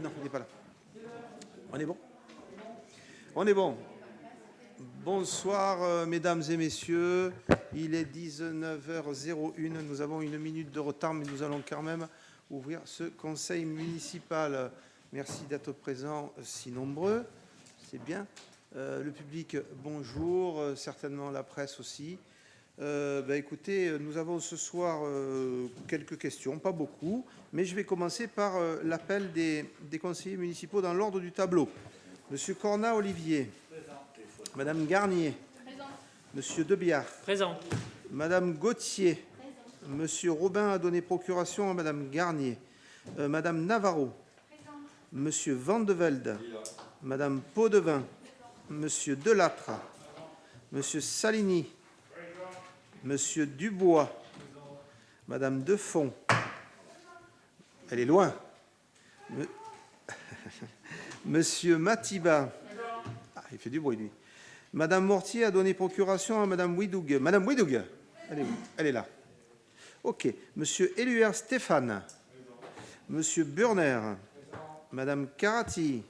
Non, il n'est pas là. On est bon? On est bon. Bonsoir, mesdames et messieurs. Il est 19h01. Nous avons une minute de retard, mais nous allons quand même ouvrir ce conseil municipal. Merci d'être présents si nombreux. C'est bien. Le public, bonjour. Certainement la presse aussi. Écoutez, nous avons ce soir quelques questions, pas beaucoup, mais je vais commencer par l'appel des conseillers municipaux dans l'ordre du tableau. Monsieur Cornat Olivier. Présent. Madame Garnier. Présent. Monsieur Debiard. Présent. Madame Gauthier. Présent. Monsieur Robin a donné procuration à Madame Garnier. Madame Navarro. Présent. Monsieur Vandevelde. Madame Potvin. Monsieur Delattre. Présent. Monsieur Salini. Monsieur Dubois, Madame Defont, elle est loin. Monsieur Matiba, il fait du bruit lui. Madame Mortier a donné procuration à Madame Widoug. Madame Widoug, elle est où? Elle est là. Ok. Monsieur Éluard Stéphane, Monsieur Burner, Madame Carati,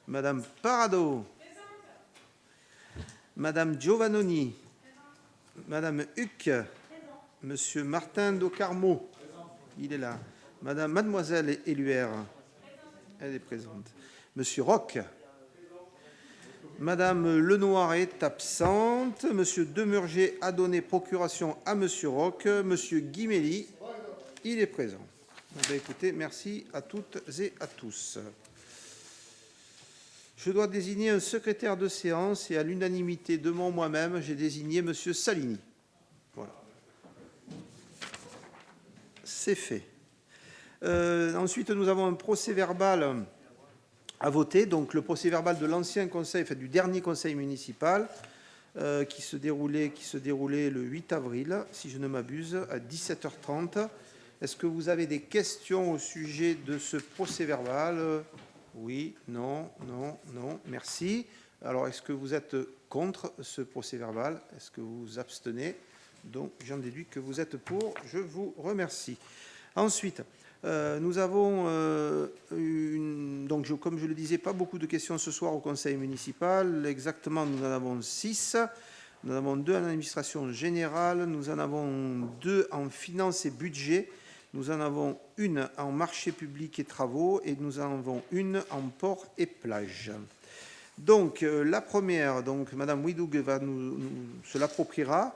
Madame Parado, Madame Giovannoni, Madame Huck, Monsieur Martin Docarmo, il est là. Mademoiselle Éluard, elle est présente. Monsieur Roch, Madame Lenoir est absente. Monsieur Demurger a donné procuration à Monsieur Roch. Monsieur Guimelli, il est présent. Écoutez, merci à toutes et à tous. Je dois désigner un secrétaire de séance et à l'unanimité de moi-même, j'ai désigné Monsieur Salini. Voilà. C'est fait. Ensuite, nous avons un procès-verbal à voter. Donc, le procès-verbal de l'ancien conseil, du dernier conseil municipal, qui se déroulait le 8 avril, si je ne m'abuse, à 17h30. Est-ce que vous avez des questions au sujet de ce procès-verbal ? Oui, non, non, non, merci. Alors, est-ce que vous êtes contre ce procès-verbal? Est-ce que vous vous abstenez? Donc, j'en déduis que vous êtes pour. Je vous remercie. Ensuite, nous avons, comme je le disais, pas beaucoup de questions ce soir au conseil municipal. Exactement, nous en avons 6. Nous en avons 2 en administration générale. Nous en avons 2 en finances et budget. Nous en avons une en marché public et travaux et nous en avons une en port et plage. Donc, la première, Madame Widoug se l'appropriera,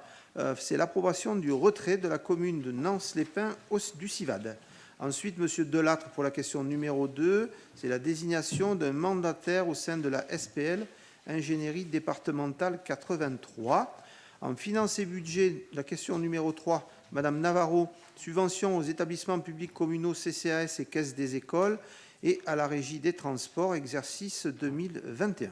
c'est l'approbation du retrait de la commune de Nance-les-Pins du CIVAD. Ensuite, Monsieur Delattre, pour la question numéro 2, c'est la désignation d'un mandataire au sein de la SPL, Ingénierie départementale 83. En finances et budget, la question numéro 3, Madame Navarro, subvention aux établissements publics communaux CCAS et caisse des écoles et à la régie des transports, exercice 2021.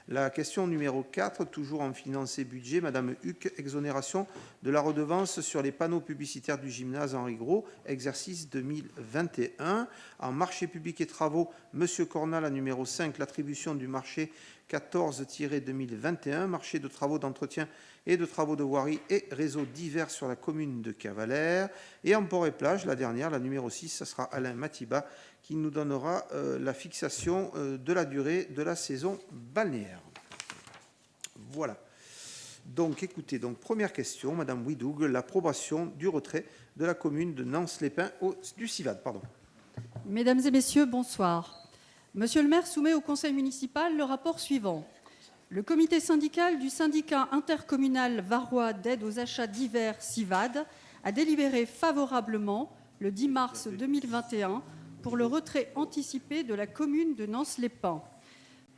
La question numéro 4, toujours en finances et budget, Madame Huck, exonération de la redevance sur les panneaux publicitaires du gymnase Henri Gros, exercice 2021. En marché public et travaux, Monsieur Cornat, la numéro 5, l'attribution du marché 14-2021, marché de travaux d'entretien et de travaux de voirie et réseaux divers sur la commune de Cavalère. Et en port et plage, la dernière, la numéro 6, ce sera Alain Matiba qui nous donnera la fixation de la durée de la saison balnéaire. Voilà. Donc, écoutez, première question, Madame Widoug, l'approbation du retrait de la commune de Nance-les-Pins du CIVAD. Pardon. Mesdames et messieurs, bonsoir. Monsieur le maire soumet au conseil municipal le rapport suivant. Le comité syndical du syndicat intercommunal varois d'aide aux achats divers CIVAD a délibéré favorablement le 10 mars 2021 pour le retrait anticipé de la commune de Nance-les-Pins.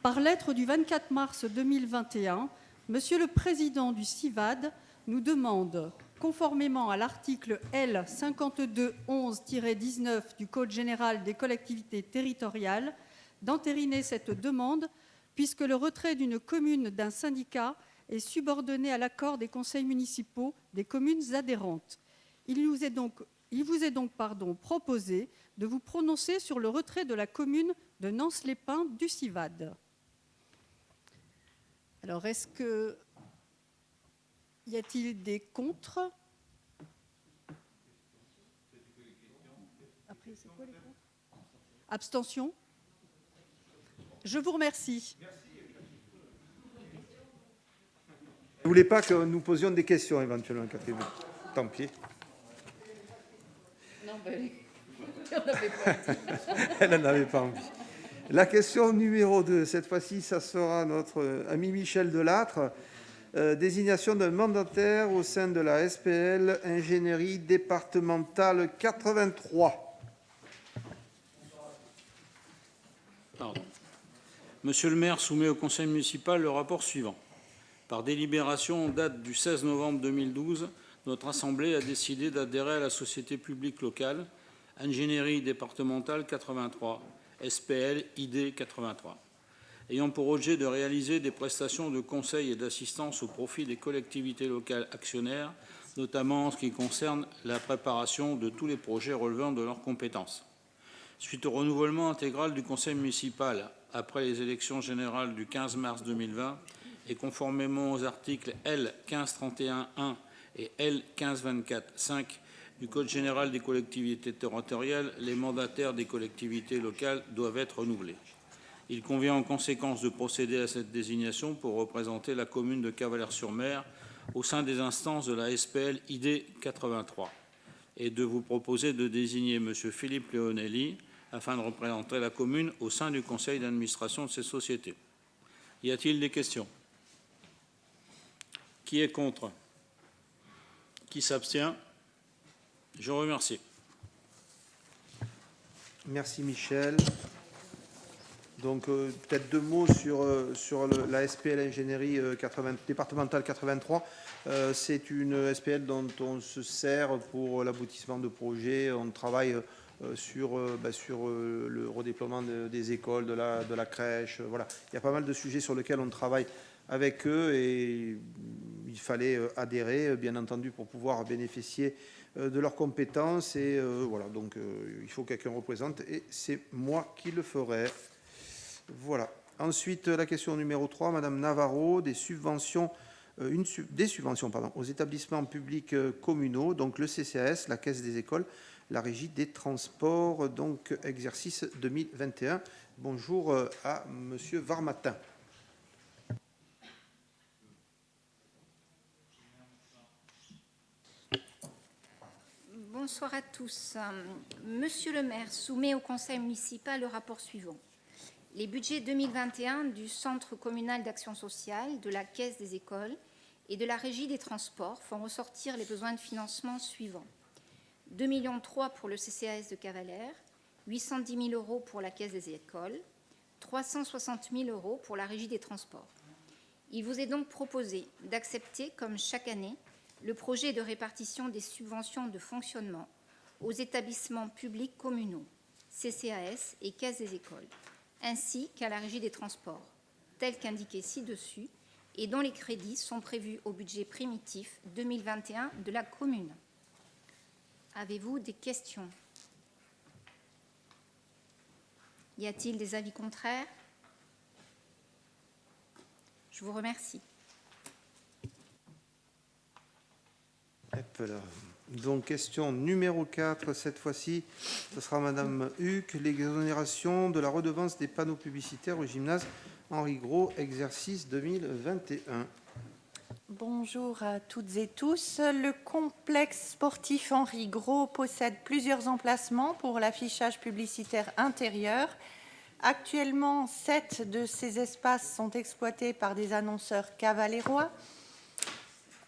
Par lettre du 24 mars 2021, Monsieur le Président du CIVAD nous demande, conformément à l'article L. 5211-19 du Code général des collectivités territoriales, d'entériner cette demande, puisque le retrait d'une commune d'un syndicat est subordonné à l'accord des conseils municipaux des communes adhérentes. Il vous est donc proposé de vous prononcer sur le retrait de la commune de Nance-les-Pins du CIVAD. Alors, y a-t-il des contre? Après, c'est quoi les contre? Abstention? Je vous remercie. Vous ne voulez pas que nous posions des questions éventuellement, Catherine? Tant pis. Non, mais on n'avait pas dit. Elle n'en avait pas envie. La question numéro 2, cette fois-ci, ça sera notre ami Michel Delattre. Désignation d'un mandataire au sein de la SPL Ingénierie départementale 83. Pardon. Monsieur le maire soumet au conseil municipal le rapport suivant. Par délibération en date du 16 novembre 2012, notre assemblée a décidé d'adhérer à la société publique locale Ingénierie départementale 83, SPL ID 83, ayant pour objet de réaliser des prestations de conseil et d'assistance au profit des collectivités locales actionnaires, notamment en ce qui concerne la préparation de tous les projets relevant de leurs compétences. Suite au renouvellement intégral du conseil municipal après les élections générales du 15 mars 2020 et conformément aux articles L. 1531-1 et L. 1524-5 du Code général des collectivités territoriales, les mandataires des collectivités locales doivent être renouvelés. Il convient en conséquence de procéder à cette désignation pour représenter la commune de Cavalère-sur-Mer au sein des instances de la SPL ID 83 et de vous proposer de désigner M. Philippe Leonelli afin de représenter la commune au sein du conseil d'administration de ces sociétés. Y a-t-il des questions? Qui est contre? Qui s'abstient? Je vous remercie. Merci Michel. Donc peut-être deux mots sur la SPL Ingénierie départementale 83. C'est une SPL dont on se sert pour l'aboutissement de projets. On travaille sur le redéploiement des écoles, de la crèche. Voilà. Il y a pas mal de sujets sur lesquels on travaille avec eux et il fallait adhérer, bien entendu, pour pouvoir bénéficier de leurs compétences. Et voilà, donc il faut que quelqu'un représente et c'est moi qui le ferai. Voilà. Ensuite, la question numéro 3, Madame Navarro, des subventions aux établissements publics communaux, donc le CCAS, la Caisse des écoles, la Régie des transports, donc exercice 2021. Bonjour à Monsieur Varmatin. Bonsoir à tous. Monsieur le maire soumet au conseil municipal le rapport suivant. Les budgets 2021 du Centre communal d'action sociale, de la Caisse des écoles et de la Régie des transports font ressortir les besoins de financement suivants. 2,3 millions pour le CCAS de Cavalère, 810 000 € pour la Caisse des écoles, 360 000 € pour la Régie des transports. Il vous est donc proposé d'accepter, comme chaque année, le projet de répartition des subventions de fonctionnement aux établissements publics communaux, CCAS et Caisse des écoles, ainsi qu'à la Régie des transports, tel qu'indiqué ci-dessus, et dont les crédits sont prévus au budget primitif 2021 de la commune. Avez-vous des questions? Y a-t-il des avis contraires? Je vous remercie. Donc, question numéro 4, cette fois-ci, ce sera Madame Huc, l'exonération de la redevance des panneaux publicitaires au gymnase Henri Gros, exercice 2021. Bonjour à toutes et tous. Le complexe sportif Henri Gros possède plusieurs emplacements pour l'affichage publicitaire intérieur. Actuellement, 7 de ces espaces sont exploités par des annonceurs cavalérois.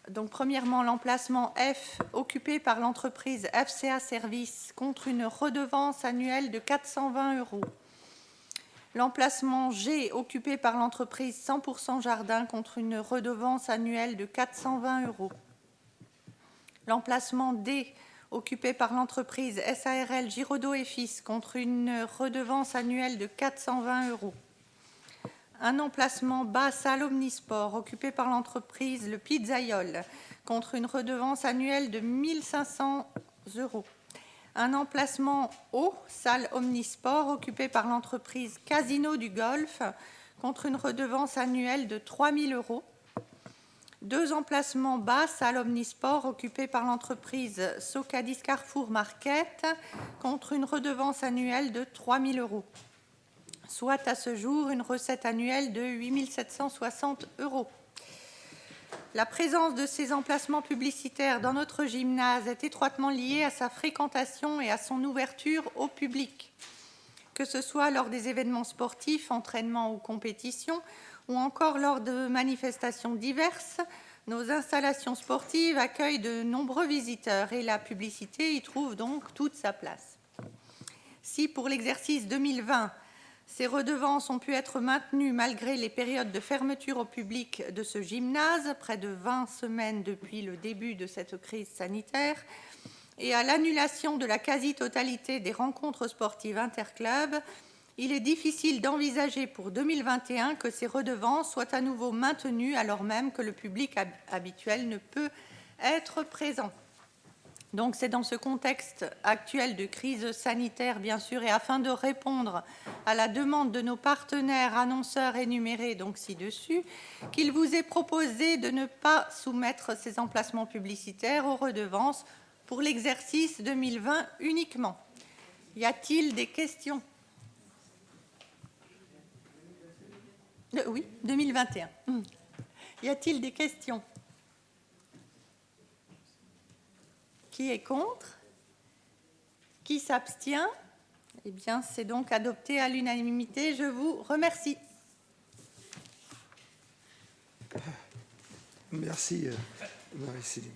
Donc, premièrement, l'emplacement F, occupé par l'entreprise FCA Service, contre une redevance annuelle de 420 €. L'emplacement G, occupé par l'entreprise 100% Jardin, contre une redevance annuelle de 420 €. L'emplacement D, occupé par l'entreprise SARL Giraudot et Fils, contre une redevance annuelle de 420 €. Un emplacement bas salle omnisport, occupé par l'entreprise Le Pizzaiole, contre une redevance annuelle de 1 500 €. Un emplacement haut salle omnisport, occupé par l'entreprise Casino du Golfe, contre une redevance annuelle de 3 000 €. 2 emplacements bas salle omnisport, occupés par l'entreprise Socadis Carrefour Market, contre une redevance annuelle de 3 000 €. soit à ce jour une recette annuelle de 8 760 €. La présence de ces emplacements publicitaires dans notre gymnase est étroitement liée à sa fréquentation et à son ouverture au public. Que ce soit lors des événements sportifs, entraînements ou compétitions, ou encore lors de manifestations diverses, nos installations sportives accueillent de nombreux visiteurs et la publicité y trouve donc toute sa place. Si pour l'exercice 2020, ces redevances ont pu être maintenues malgré les périodes de fermeture au public de ce gymnase, près de 20 semaines depuis le début de cette crise sanitaire, et à l'annulation de la quasi-totalité des rencontres sportives interclubs, il est difficile d'envisager pour 2021 que ces redevances soient à nouveau maintenues alors même que le public habituel ne peut être présent. Donc c'est dans ce contexte actuel de crise sanitaire, bien sûr, et afin de répondre à la demande de nos partenaires annonceurs énumérés donc ci-dessus, qu'il vous est proposé de ne pas soumettre ces emplacements publicitaires aux redevances pour l'exercice 2020 uniquement. Y a-t-il des questions ? Oui, 2021. Y a-t-il des questions ? Qui est contre ? Qui s'abstient ? Eh bien, c'est donc adopté à l'unanimité. Je vous remercie. Merci, Marie-Céline.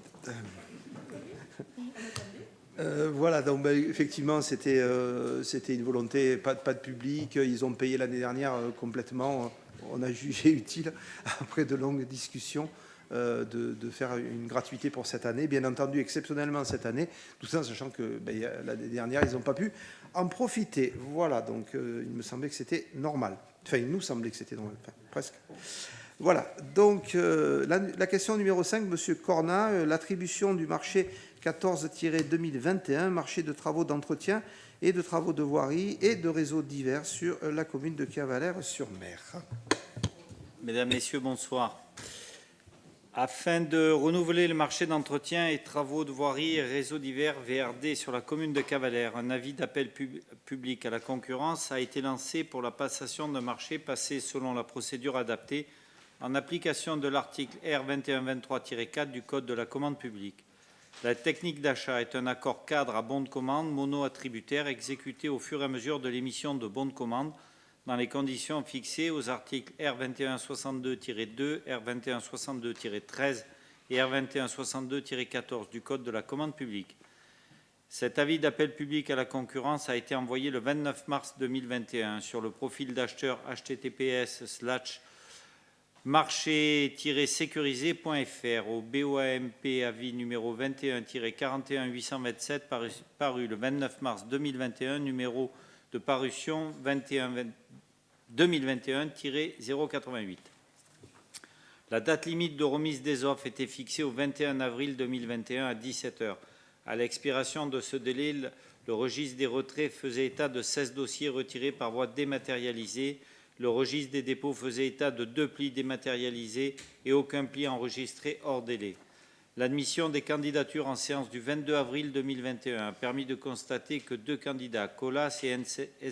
Voilà, donc effectivement, c'était une volonté, pas de public. Ils ont payé l'année dernière complètement. On a jugé utile, après de longues discussions, de faire une gratuité pour cette année. Bien entendu, exceptionnellement cette année, tout ça en sachant que l'année dernière, ils n'ont pas pu en profiter. Voilà, donc il me semblait que c'était normal. Enfin, il nous semblait que c'était normal, enfin, presque. Voilà, donc la question numéro 5, Monsieur Cornat, l'attribution du marché 14-2021, marché de travaux d'entretien et de travaux de voirie et de réseaux divers sur la commune de Cavalère-sur-Mer. Mesdames, Messieurs, bonsoir. Afin de renouveler le marché d'entretien et travaux de voirie et réseaux divers VRD sur la commune de Cavalère, un avis d'appel public à la concurrence a été lancé pour la passation d'un marché passé selon la procédure adaptée en application de l'article R2123-4 du Code de la commande publique. La technique d'achat est un accord cadre à bon de commande mono-attributaire exécuté au fur et à mesure de l'émission de bons de commande dans les conditions fixées aux articles R2162-2, R2162-13 et R2162-14 du Code de la commande publique. Cet avis d'appel public à la concurrence a été envoyé le 29 mars 2021 sur le profil d'acheteur https://marché-sécurisé.fr au BOAMP avis numéro 21-41-827 paru le 29 mars 2021, numéro de parution 2021-088. La date limite de remise des offres était fixée au 21 avril 2021 à 17 h. À l'expiration de ce délai, le registre des retraits faisait état de 16 dossiers retirés par voie dématérialisée. Le registre des dépôts faisait état de 2 plis dématérialisés et aucun pli enregistré hors délai. L'admission des candidatures en séance du 22 avril 2021 a permis de constater que 2 candidats, Colas et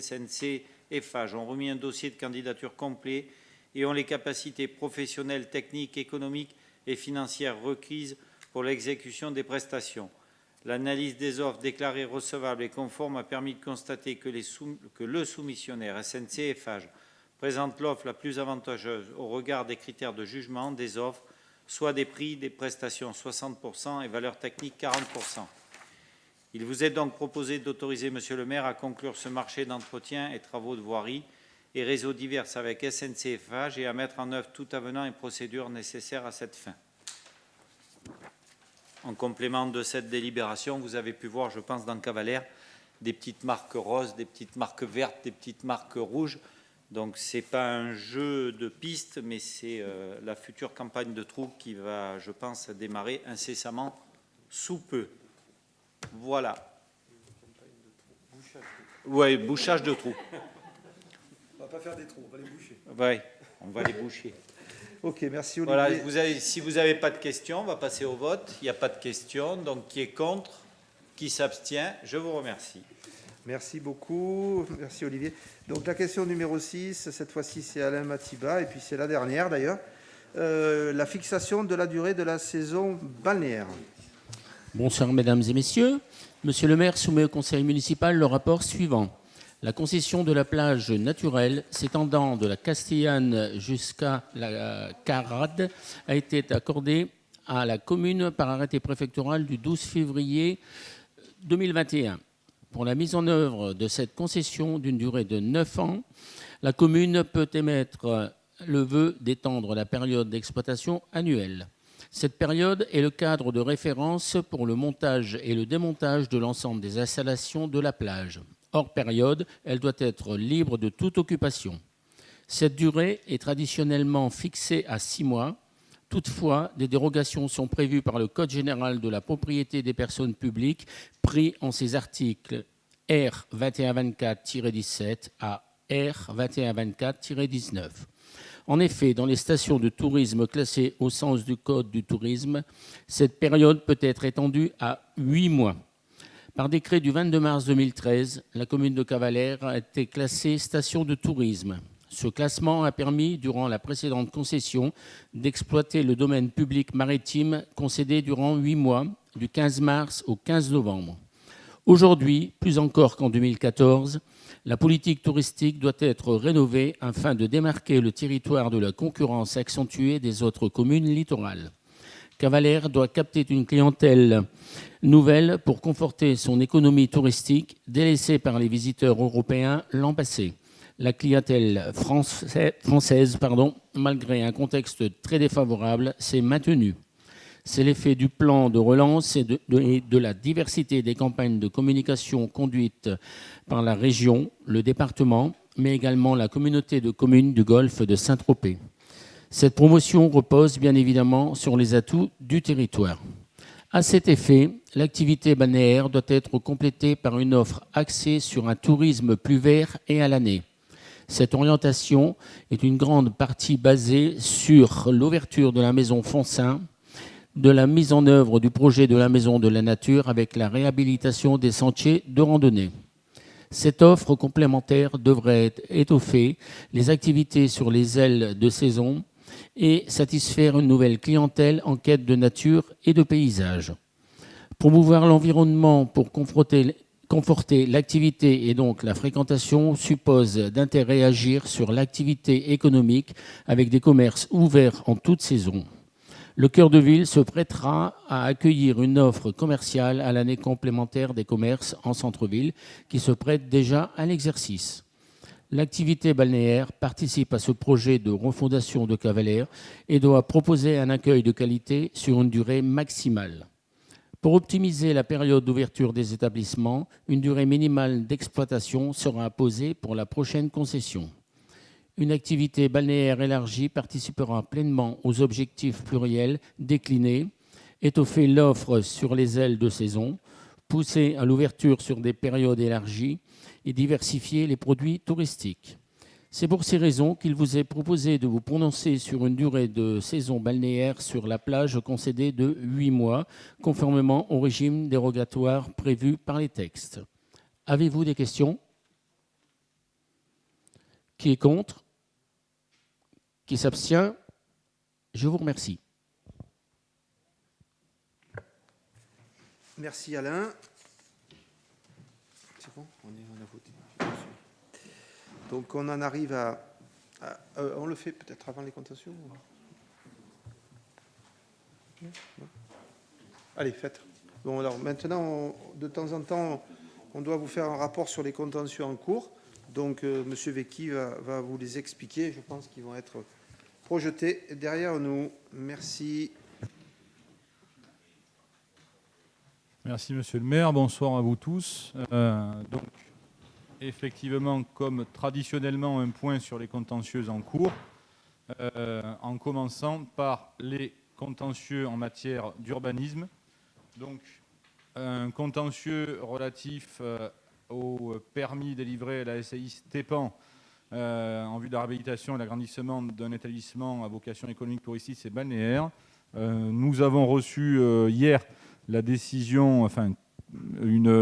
SNC Eiffage, ont remis un dossier de candidature complet et ont les capacités professionnelles, techniques, économiques et financières requises pour l'exécution des prestations. L'analyse des offres déclarées recevables et conformes a permis de constater que le soumissionnaire SNC Eiffage présente l'offre la plus avantageuse au regard des critères de jugement des offres, soit des prix des prestations 60% et valeur technique 40%. Il vous est donc proposé d'autoriser Monsieur le maire à conclure ce marché d'entretien et travaux de voirie et réseaux divers avec SNC Eiffage et à mettre en œuvre tout avenant et procédure nécessaires à cette fin. En complément de cette délibération, vous avez pu voir, je pense, dans Cavalère, des petites marques roses, des petites marques vertes, des petites marques rouges. Donc, ce n'est pas un jeu de piste, mais c'est la future campagne de trous qui va, je pense, démarrer incessamment sous peu. Voilà. Oui, bouchage de trous. On ne va pas faire des trous, on va les boucher. Oui, on va les boucher. Ok, merci Olivier. Voilà, si vous n'avez pas de questions, on va passer au vote. Il n'y a pas de questions, donc qui est contre ? Qui s'abstient ? Je vous remercie. Merci beaucoup. Merci Olivier. Donc la question numéro 6, cette fois-ci c'est Alain Matiba, et puis c'est la dernière d'ailleurs. La fixation de la durée de la saison balnéaire. Bonsoir mesdames et messieurs. Monsieur le maire soumet au conseil municipal le rapport suivant. La concession de la plage naturelle s'étendant de la Castillane jusqu'à la Carade a été accordée à la commune par arrêté préfectoral du 12 février 2021. Pour la mise en œuvre de cette concession d'une durée de 9 ans, la commune peut émettre le vœu d'étendre la période d'exploitation annuelle. Cette période est le cadre de référence pour le montage et le démontage de l'ensemble des installations de la plage. Hors période, elle doit être libre de toute occupation. Cette durée est traditionnellement fixée à 6 mois. Toutefois, des dérogations sont prévues par le Code général de la propriété des personnes publiques, pris en ses articles R 2124-17 à R 2124-19. En effet, dans les stations de tourisme classées au sens du Code du tourisme, cette période peut être étendue à 8 mois. Par décret du 22 mars 2013, la commune de Cavalère a été classée station de tourisme. Ce classement a permis, durant la précédente concession, d'exploiter le domaine public maritime concédé durant 8 mois, du 15 mars au 15 novembre. Aujourd'hui, plus encore qu'en 2014, la politique touristique doit être rénovée afin de démarquer le territoire de la concurrence accentuée des autres communes littorales. Cavalère doit capter une clientèle nouvelle pour conforter son économie touristique délaissée par les visiteurs européens l'an passé. La clientèle française, malgré un contexte très défavorable, s'est maintenue. C'est l'effet du plan de relance et de la diversité des campagnes de communication conduites par la région, le département, mais également la communauté de communes du Golfe de Saint-Tropez. Cette promotion repose bien évidemment sur les atouts du territoire. À cet effet, l'activité balnéaire doit être complétée par une offre axée sur un tourisme plus vert et à l'année. Cette orientation est une grande partie basée sur l'ouverture de la maison Foncin, de la mise en œuvre du projet de la maison de la nature avec la réhabilitation des sentiers de randonnée. Cette offre complémentaire devrait étoffer les activités sur les ailes de saison et satisfaire une nouvelle clientèle en quête de nature et de paysage. Promouvoir l'environnement pour conforter l'activité et donc la fréquentation suppose d'interagir sur l'activité économique avec des commerces ouverts en toute saison. Le cœur de ville se prêtera à accueillir une offre commerciale à l'année complémentaire des commerces en centre-ville qui se prête déjà à l'exercice. L'activité balnéaire participe à ce projet de refondation de Cavalère et doit proposer un accueil de qualité sur une durée maximale. Pour optimiser la période d'ouverture des établissements, une durée minimale d'exploitation sera posée pour la prochaine concession. Une activité balnéaire élargie participera pleinement aux objectifs pluriels déclinés, étoffer l'offre sur les ailes de saison, pousser à l'ouverture sur des périodes élargies et diversifier les produits touristiques. C'est pour ces raisons qu'il vous est proposé de vous prononcer sur une durée de saison balnéaire sur la plage concédée de 8 mois, conformément au régime dérogatoire prévu par les textes. Avez-vous des questions ? Qui est contre ? Qui s'abstient? Je vous remercie. Merci Alain. C'est bon, on a voté. Donc on en arrive à on le fait peut-être avant les contentieux ou... Allez, faites. Bon, alors maintenant, de temps en temps, on doit vous faire un rapport sur les contentieux en cours. Donc, Monsieur Vecchi va vous les expliquer. Je pense qu'ils vont être projetés derrière nous. Merci. Merci, Monsieur le maire. Bonsoir à vous tous. Donc, effectivement, comme traditionnellement, un point sur les contentieux en cours, en commençant par les contentieux en matière d'urbanisme. Donc, un contentieux relatif au permis délivré à la SCI Stépan en vue de la réhabilitation et l'agrandissement d'un établissement à vocation économique, touristique et balnéaire. Nous avons reçu hier la décision, enfin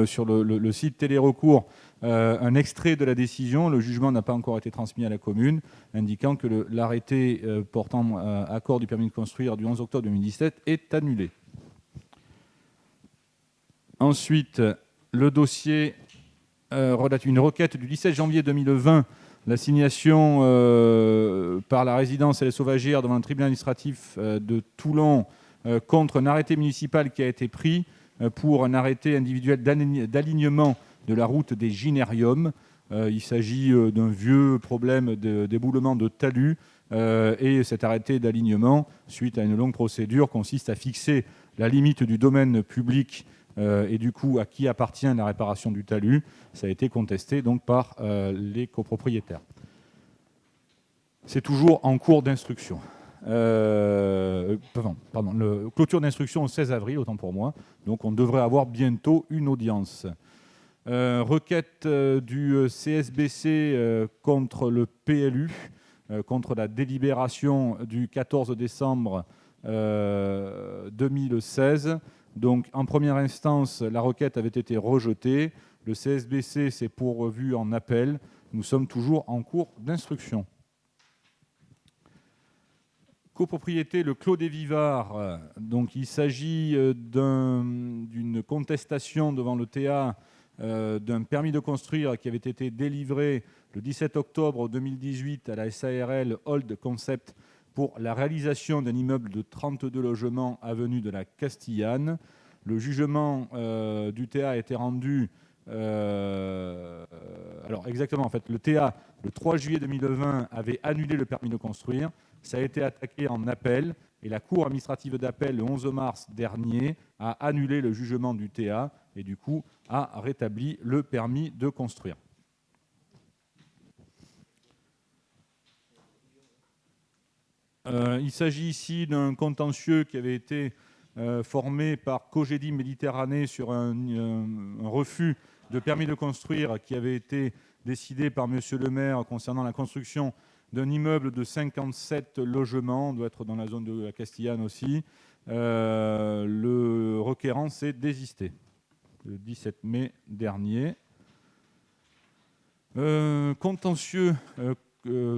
sur le site télérecours un extrait de la décision. Le jugement n'a pas encore été transmis à la commune, indiquant que l'arrêté portant accord du permis de construire du 11 octobre 2017 est annulé. Ensuite, le dossier relatif une requête du 17 janvier 2020, l'assignation par la résidence et les Sauvagières devant le tribunal administratif de Toulon contre un arrêté municipal qui a été pris pour un arrêté individuel d'alignement de la route des Ginériums. Il s'agit d'un vieux problème d'éboulement de talus et cet arrêté d'alignement, suite à une longue procédure, consiste à fixer la limite du domaine public et du coup à qui appartient la réparation du talus. Ça a été contesté donc par les copropriétaires. C'est toujours en cours d'instruction. Clôture d'instruction au 16 avril, autant pour moi. Donc on devrait avoir bientôt une audience. Requête du CSBC contre le PLU, contre la délibération du 14 décembre 2016. Donc, en première instance, la requête avait été rejetée. Le CSBC s'est pourvu en appel. Nous sommes toujours en cours d'instruction. Copropriété, le Clos des Vivards. Donc, il s'agit d'une contestation devant le TA d'un permis de construire qui avait été délivré le 17 octobre 2018 à la SARL Old Concept pour la réalisation d'un immeuble de 32 logements avenue de la Castillane. Le jugement du TA a été rendu... alors exactement, en fait, le TA, le 3 juillet 2020, avait annulé le permis de construire. Ça a été attaqué en appel et la Cour administrative d'appel, le 11 mars dernier, a annulé le jugement du TA et du coup a rétabli le permis de construire. Il s'agit ici d'un contentieux qui avait été formé par Cogedi Méditerranée sur un refus de permis de construire qui avait été décidé par Monsieur le maire concernant la construction d'un immeuble de 57 logements, on doit être dans la zone de la Castillane aussi. Le requérant s'est désisté le 17 mai dernier. Contentieux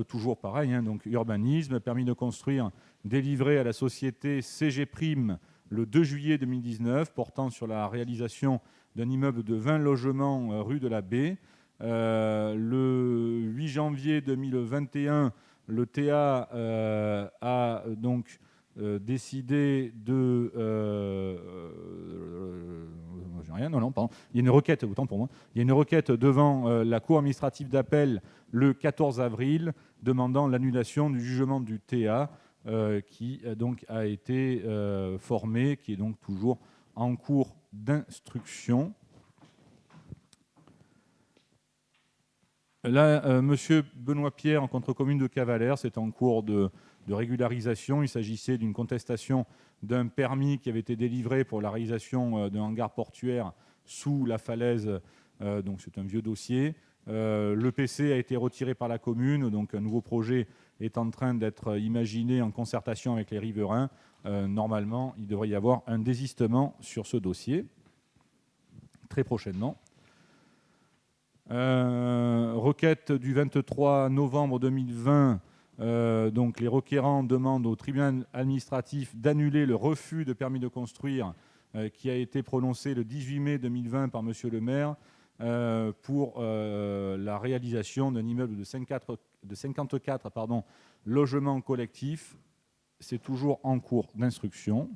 toujours pareil, donc urbanisme, permis de construire délivré à la société CG Prime le 2 juillet 2019, portant sur la réalisation d'un immeuble de 20 logements rue de la Baie. Le 8 janvier 2021, le TA a donc décidé de... pardon. Il y a une requête, autant pour moi. Il y a une requête devant la Cour administrative d'appel le 14 avril demandant l'annulation du jugement du TA qui donc a été formé, qui est donc toujours en cours d'instruction. Là, monsieur Benoît Pierre, en contre-commune de Cavalère, c'est en cours de régularisation. Il s'agissait d'une contestation d'un permis qui avait été délivré pour la réalisation d'un hangar portuaire sous la falaise. Donc c'est un vieux dossier. Le PC a été retiré par la commune, donc un nouveau projet est en train d'être imaginé en concertation avec les riverains. Normalement, il devrait y avoir un désistement sur ce dossier très prochainement. Requête du 23 novembre 2020, donc les requérants demandent au tribunal administratif d'annuler le refus de permis de construire qui a été prononcé le 18 mai 2020 par monsieur le maire pour la réalisation d'un immeuble de 54 logements collectifs. C'est toujours en cours d'instruction.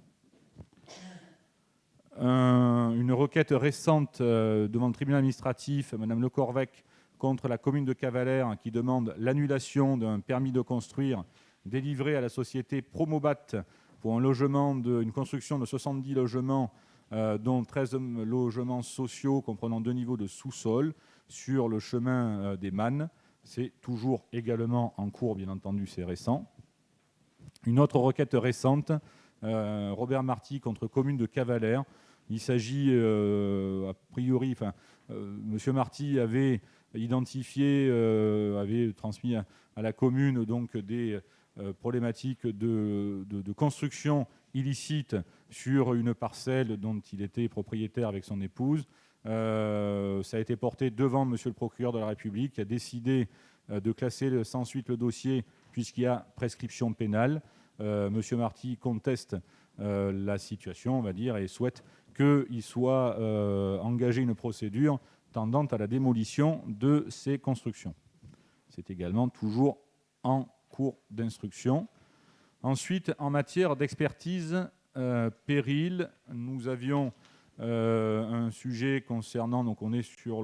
Une requête récente devant le tribunal administratif, Madame Le Corvec, contre la commune de Cavalère, qui demande l'annulation d'un permis de construire délivré à la société Promobat pour une construction de 70 logements, dont 13 logements sociaux comprenant 2 niveaux de sous-sol sur le chemin des Mannes. C'est toujours également en cours, bien entendu, c'est récent. Une autre requête récente, Robert Marty contre commune de Cavalère. Il s'agit, a priori, M. Marty avait identifié, avait transmis à la commune donc, des problématiques de construction illicite sur une parcelle dont il était propriétaire avec son épouse. Ça a été porté devant monsieur le procureur de la République, qui a décidé de classer sans suite le dossier puisqu'il y a prescription pénale. Monsieur Marty conteste la situation, on va dire, et souhaite qu'il soit engagé une procédure tendant à la démolition de ces constructions. C'est également toujours en cours d'instruction. Ensuite, en matière d'expertise péril, nous avions un sujet concernant, donc on est sur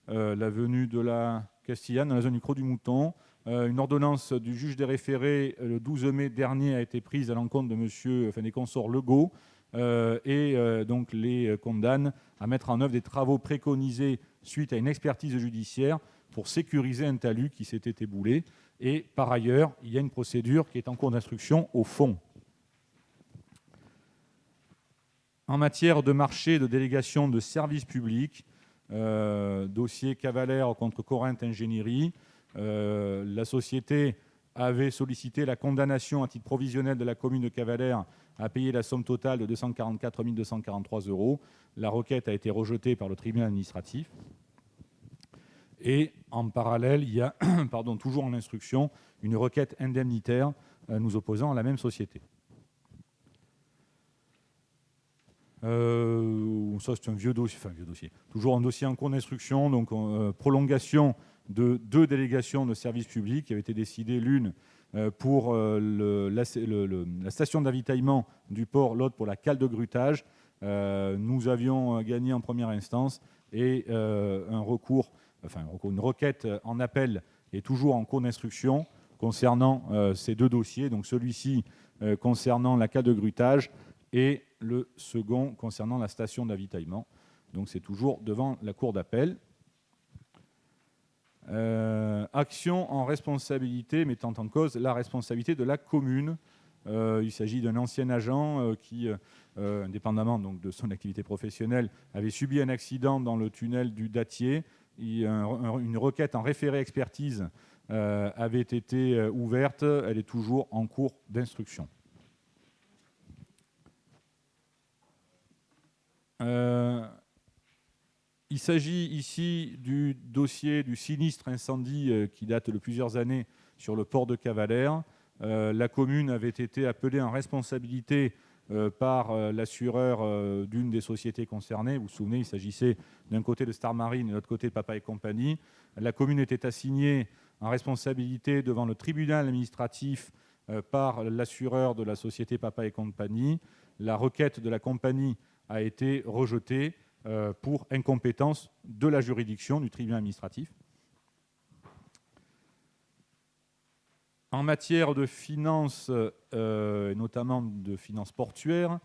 l'avenue de la Castillane, dans la zone du Creux du Mouton. Une ordonnance du juge des référés le 12 mai dernier a été prise à l'encontre de des consorts Legault donc les condamne à mettre en œuvre des travaux préconisés suite à une expertise judiciaire pour sécuriser un talus qui s'était éboulé. Et par ailleurs, il y a une procédure qui est en cours d'instruction au fond. En matière de marché de délégation de services publics, dossier Cavalère contre Corinthe Ingénierie, la société avait sollicité la condamnation à titre provisionnel de la commune de Cavalère à payer la somme totale de 244 243 €. La requête a été rejetée par le tribunal administratif. Et en parallèle, il y a toujours en instruction une requête indemnitaire nous opposant à la même société. Ça, c'est un vieux dossier. Toujours un dossier en cours d'instruction, donc prolongation de 2 délégations de services publics qui avaient été décidées, l'une pour la station d'avitaillement du port, l'autre pour la cale de grutage. Nous avions gagné en première instance et une requête en appel est toujours en cours d'instruction concernant ces 2 dossiers. Donc celui-ci concernant la cale de grutage et le second concernant la station d'avitaillement. Donc c'est toujours devant la cour d'appel. Action en responsabilité mettant en cause la responsabilité de la commune. Il s'agit d'un ancien agent qui, indépendamment donc, de son activité professionnelle, avait subi un accident dans le tunnel du Dattier. Une requête en référé expertise avait été ouverte. Elle est toujours en cours d'instruction. Il s'agit ici du dossier du sinistre incendie qui date de plusieurs années sur le port de Cavalère. La commune avait été appelée en responsabilité par l'assureur d'une des sociétés concernées. Vous vous souvenez, il s'agissait d'un côté de Star Marine et de l'autre côté de Papa et compagnie. La commune était assignée en responsabilité devant le tribunal administratif par l'assureur de la société Papa et compagnie. La requête de la compagnie a été rejetée pour incompétence de la juridiction du tribunal administratif. En matière de finances, notamment de finances portuaires,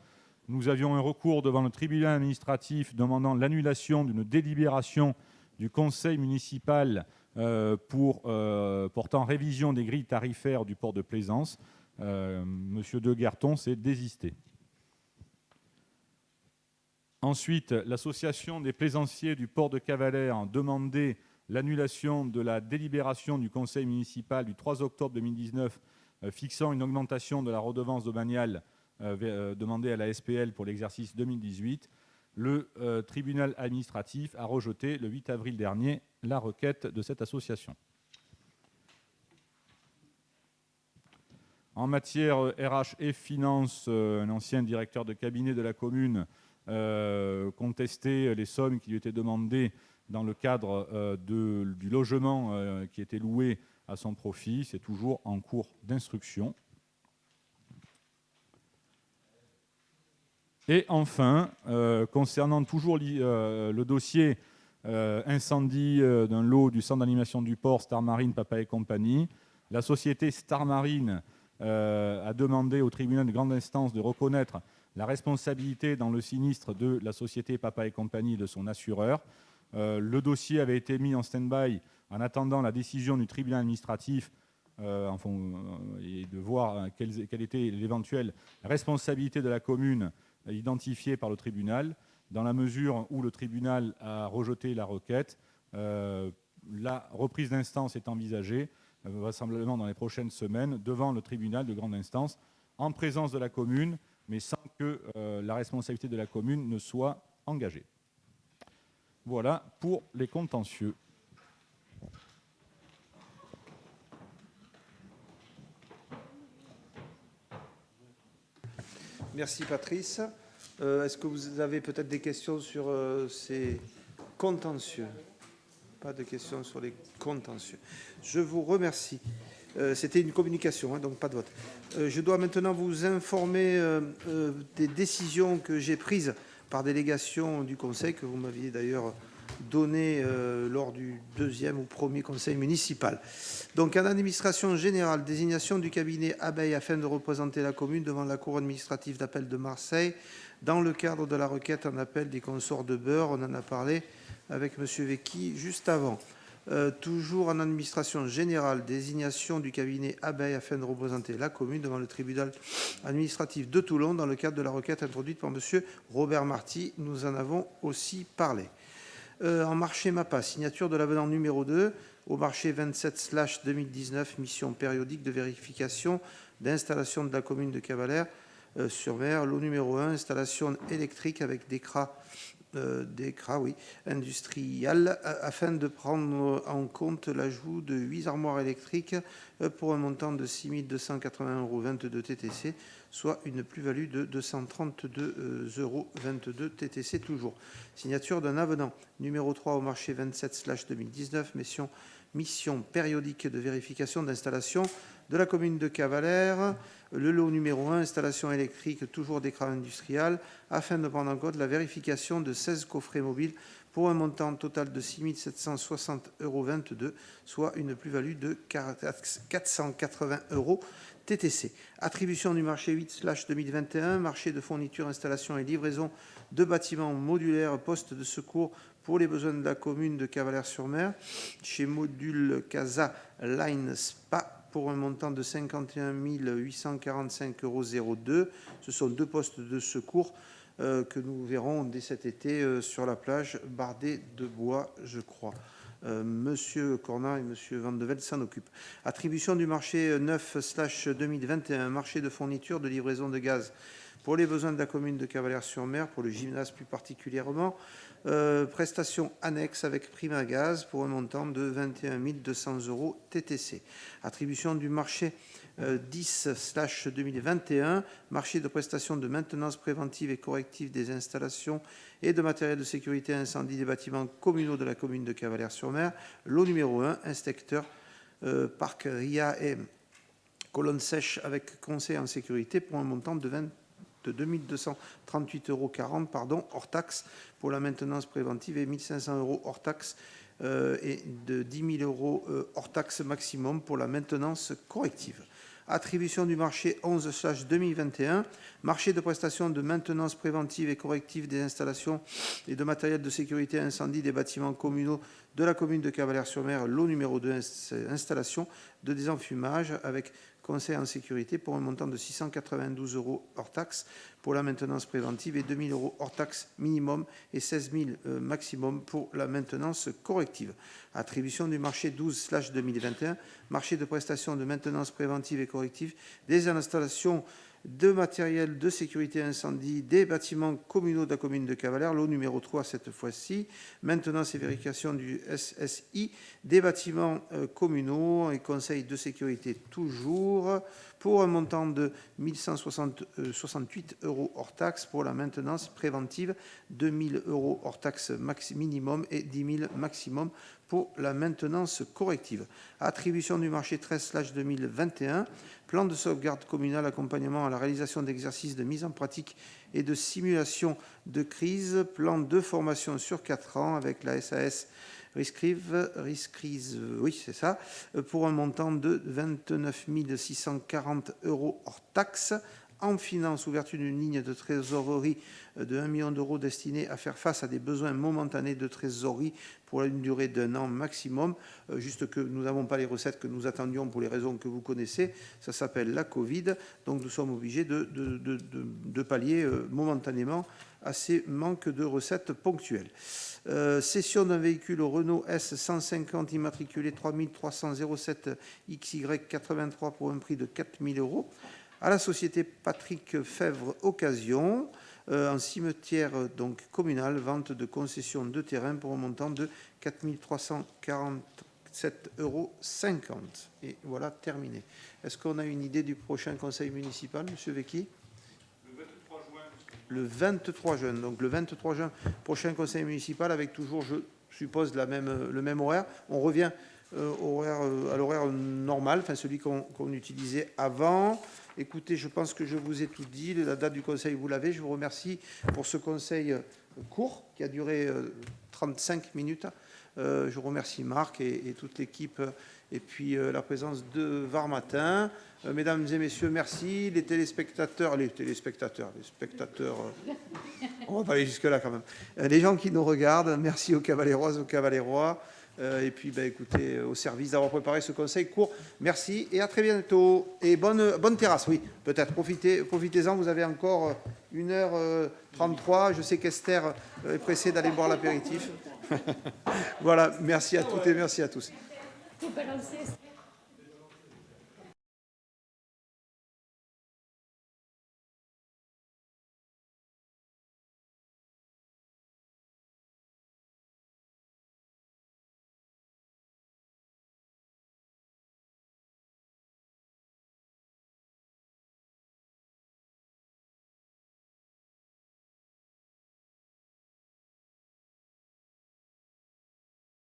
nous avions un recours devant le tribunal administratif demandant l'annulation d'une délibération du conseil municipal portant révision des grilles tarifaires du port de Plaisance. Monsieur De Guerton s'est désisté. Ensuite, l'association des plaisanciers du port de Cavalère a demandé l'annulation de la délibération du conseil municipal du 3 octobre 2019 fixant une augmentation de la redevance domaniale demandée à la SPL pour l'exercice 2018. Le tribunal administratif a rejeté le 8 avril dernier la requête de cette association. En matière RH et finances, un ancien directeur de cabinet de la commune contestait les sommes qui lui étaient demandées dans le cadre du logement qui était loué à son profit. C'est toujours en cours d'instruction. Et enfin, concernant toujours le dossier incendie d'un lot du centre d'animation du port Star Marine, Papa et compagnie, la société Star Marine a demandé au tribunal de grande instance de reconnaître la responsabilité dans le sinistre de la société Papa et compagnie et de son assureur. Le dossier avait été mis en stand-by en attendant la décision du tribunal administratif et de voir quelle était l'éventuelle responsabilité de la commune identifiée par le tribunal. Dans la mesure où le tribunal a rejeté la requête, la reprise d'instance est envisagée vraisemblablement dans les prochaines semaines devant le tribunal de grande instance en présence de la commune, mais sans que la responsabilité de la commune ne soit engagée. Voilà pour les contentieux. Merci Patrice. Est-ce que vous avez peut-être des questions sur ces contentieux? Pas de questions sur les contentieux. Je vous remercie. C'était une communication, hein, donc pas de vote. Je dois maintenant vous informer des décisions que j'ai prises par délégation du Conseil, que vous m'aviez d'ailleurs donné lors du deuxième ou premier conseil municipal. Donc, en administration générale, désignation du cabinet Abeille afin de représenter la commune devant la Cour administrative d'appel de Marseille dans le cadre de la requête en appel des consorts de Beurre. On en a parlé avec M. Vecchi juste avant. Toujours en administration générale, désignation du cabinet Abeille afin de représenter la commune devant le tribunal administratif de Toulon dans le cadre de la requête introduite par M. Robert Marty. Nous en avons aussi parlé. En marché MAPA, signature de l'avenant numéro 2 au marché 27/2019, mission périodique de vérification d'installation de la commune de Cavalère-sur-Mer. Lot numéro 1, installation électrique avec d'écras industriels afin de prendre en compte l'ajout de 8 armoires électriques pour un montant de 6 280,22 € TTC, soit une plus-value de 232,22 € TTC toujours. Signature d'un avenant numéro 3 au marché 27/2019, mission périodique de vérification d'installation de la commune de Cavalère. Le lot numéro 1, installation électrique, toujours d'écran industriel, afin de prendre en compte la vérification de 16 coffrets mobiles pour un montant total de 6 760,22 €, soit une plus-value de 480 € TTC. Attribution du marché 8/2021, marché de fourniture, installation et livraison de bâtiments modulaires, postes de secours pour les besoins de la commune de Cavalère-sur-Mer, chez Module Casa Line Spa, pour un montant de 51 845,02 €. Ce sont 2 postes de secours que nous verrons dès cet été sur la plage Bardet de Bois, je crois. Monsieur Cornat et Monsieur Van de Velde s'en occupent. Attribution du marché 9/2021, marché de fourniture de livraison de gaz pour les besoins de la commune de Cavalère-sur-Mer, pour le gymnase plus particulièrement. Prestations annexes avec prime à gaz pour un montant de 21 200 € TTC. Attribution du marché 10/2021, marché de prestations de maintenance préventive et corrective des installations et de matériel de sécurité incendie des bâtiments communaux de la commune de Cavalère-sur-Mer. Lot numéro 1, inspecteur parc RIA et colonne sèche avec conseil en sécurité pour un montant de 2238,40 € hors taxe pour la maintenance préventive et 1500 € hors taxe et de 10 000 € hors taxe maximum pour la maintenance corrective. Attribution du marché 11/2021, marché de prestations de maintenance préventive et corrective des installations et de matériel de sécurité incendie des bâtiments communaux de la commune de Cavalère-sur-Mer. Lot numéro 2, installation de désenfumage avec conseil en sécurité pour un montant de 692 € hors taxe pour la maintenance préventive et 2 000 € hors taxe minimum et 16 000 maximum pour la maintenance corrective. Attribution du marché 12/2021, marché de prestations de maintenance préventive et corrective des installations de matériel de sécurité incendie des bâtiments communaux de la commune de Cavalère. Lot numéro 3 cette fois-ci, maintenance et vérification du SSI des bâtiments communaux et conseil de sécurité toujours, pour un montant de 1 168 € hors taxe pour la maintenance préventive, 2 000 € hors taxe minimum et 10 000 maximum pour la maintenance corrective. Attribution du marché 13/2021, plan de sauvegarde communal, accompagnement à la réalisation d'exercices de mise en pratique et de simulation de crise, plan de formation sur 4 ans avec la SAS Riscrise, oui c'est ça, pour un montant de 29 640 € hors taxe. En finance, ouverture d'une ligne de trésorerie de 1 million d'euros destinée à faire face à des besoins momentanés de trésorerie pour une durée d'1 an maximum. Juste que nous n'avons pas les recettes que nous attendions pour les raisons que vous connaissez. Ça s'appelle la Covid. Donc nous sommes obligés de pallier momentanément à ces manques de recettes ponctuelles. Cession d'un véhicule Renault S150 immatriculé 3307 XY83 pour un prix de 4 000 €. à la société Patrick Fèvre Occasion, en cimetière donc communal, vente de concession de terrain pour un montant de 4 347,50 €. Et voilà, terminé. Est-ce qu'on a une idée du prochain conseil municipal, Monsieur Vecchi? Le 23 juin. Donc le 23 juin, prochain conseil municipal avec toujours, je suppose, le même horaire. On revient à l'horaire normal, enfin celui qu'on utilisait avant. Écoutez, je pense que je vous ai tout dit. La date du conseil, vous l'avez. Je vous remercie pour ce conseil court qui a duré 35 minutes. Je remercie Marc et toute l'équipe et puis la présence de Var Matin. Mesdames et messieurs, merci. Les spectateurs, on va pas aller jusque-là quand même. Les gens qui nous regardent, merci aux cavaléroises, aux cavalérois. Et puis, écoutez, au service d'avoir préparé ce conseil court. Merci et à très bientôt. Et bonne terrasse, oui, peut-être. Profitez-en, vous avez encore 1h33. Je sais qu'Esther est pressée d'aller boire l'apéritif. Voilà, merci à toutes et merci à tous.